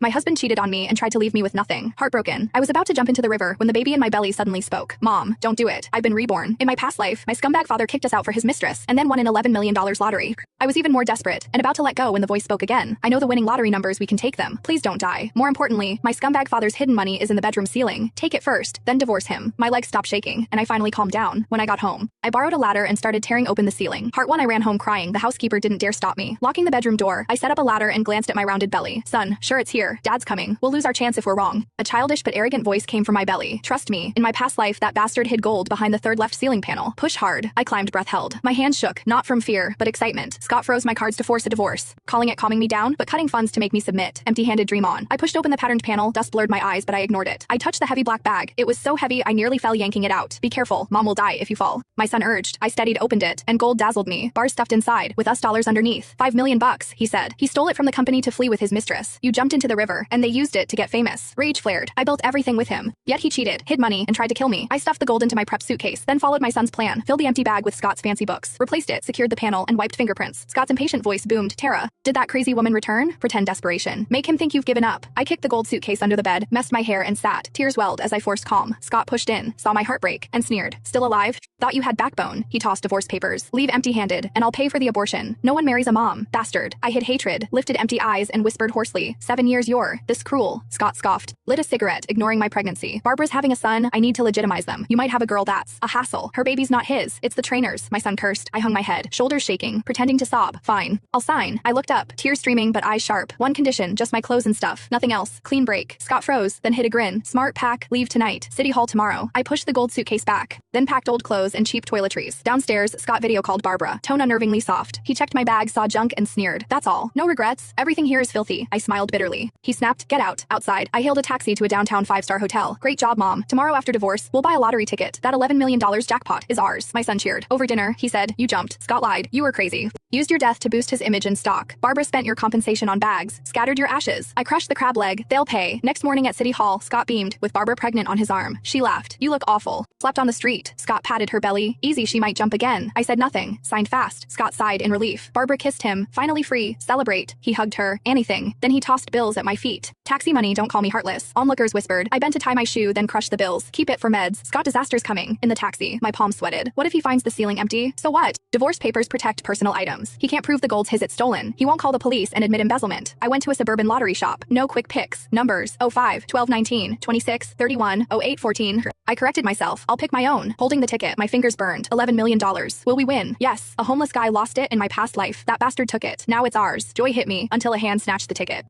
My husband cheated on me and tried to leave me with nothing. Heartbroken. I was about to jump into the river when the baby in my belly suddenly spoke. Mom, don't do it. I've been reborn. In my past life, my scumbag father kicked us out for his mistress and then won an $11 million lottery. I was even more desperate and about to let go when the voice spoke again. I know the winning lottery numbers, we can take them. Please don't die. More importantly, my scumbag father's hidden money is in the bedroom ceiling. Take it first, then divorce him. My legs stopped shaking and I finally calmed down. When I got home, I borrowed a ladder and started tearing open the ceiling. Part 1, I ran home crying. The housekeeper didn't dare stop me. Locking the bedroom door, I set up a ladder and glanced at my rounded belly. Son, sure it's here. Dad's coming. We'll lose our chance if we're wrong. A childish but arrogant voice came from my belly. Trust me, in my past life that bastard hid gold behind the third left ceiling panel. Push hard. I climbed, breath held. My hands shook, not from fear, but excitement. Scott froze my cards to force a divorce, calling it calming me down, but cutting funds to make me submit. Empty-handed, dream on. I pushed open the patterned panel, dust blurred my eyes, but I ignored it. I touched the heavy black bag. It was so heavy I nearly fell, yanking it out. Be careful, Mom will die if you fall. My son urged. I steadied, opened it, and gold dazzled me. Bars stuffed inside, with US dollars underneath. $5 million, he said. He stole it from the company to flee with his mistress. You jumped into the river, and they used it to get famous. Rage flared. I built everything with him. Yet he cheated, hid money, and tried to kill me. I stuffed the gold into my prep suitcase, then followed my son's plan. Filled the empty bag with Scott's fancy books, replaced it, secured the panel, and wiped fingerprints. Scott's impatient voice boomed. Tara, did that crazy woman return? Pretend desperation. Make him think you've given up. I kicked the gold suitcase under the bed, messed my hair, and sat. Tears welled as I forced calm. Scott pushed in, saw my heartbreak, and sneered. Still alive? Thought you had backbone. He tossed divorce papers. Leave empty-handed, and I'll pay for the abortion. No one marries a mom. Bastard. I hid hatred, lifted empty eyes, and whispered hoarsely. 7 years you're this cruel. Scott scoffed. Lit a cigarette, ignoring my pregnancy. Barbara's having a son. I need to legitimize them. You might have a girl that's a hassle. Her baby's not his. It's the trainer's. My son cursed. I hung my head, shoulders shaking, pretending to sob. Fine. I'll sign. I looked up, tears streaming but eyes sharp. One condition, just my clothes and stuff. Nothing else. Clean break. Scott froze, then hid a grin. Smart pack. Leave tonight. City Hall tomorrow. I pushed the gold suitcase back, then packed old clothes and cheap toiletries. Downstairs, Scott video called Barbara. Tone unnervingly soft. He checked my bag, saw junk, and sneered. That's all. No regrets. Everything here is filthy. I smiled bitterly. He snapped. Get out. Outside. I hailed a taxi to a downtown 5-star hotel. Great job, Mom. Tomorrow after divorce, we'll buy a lottery ticket. That $11 million jackpot is ours. My son cheered. Over dinner, he said, you jumped. Scott lied. You were crazy. Used your death to boost his image and stock. Barbara spent your compensation on bags. Scattered your ashes. I crushed the crab leg. They'll pay. Next morning at City Hall, Scott beamed, with Barbara pregnant on his arm. She laughed. You look awful. Slept on the street. Scott patted her belly. Easy, she might jump again. I said nothing. Signed fast. Scott sighed in relief. Barbara kissed him. Finally free. Celebrate. He hugged her. Anything. Then he tossed bills at my feet. Taxi money, don't call me heartless. Onlookers whispered. I bent to tie my shoe, then crushed the bills. Keep it for meds. Scott, disaster's coming. In the taxi, my palms sweated. What if he finds the ceiling empty? So what? Divorce papers protect personal items. He can't prove the gold's his, it's stolen. He won't call the police and admit embezzlement. I went to a suburban lottery shop. No quick picks. Numbers. 05, 12, 19, 26, 31, 08, 14. I corrected myself. I'll pick my own. Holding the ticket, my fingers burned. $11 million. Will we win? Yes. A homeless guy lost it in my past life. That bastard took it. Now it's ours. Joy hit me until a hand snatched the ticket.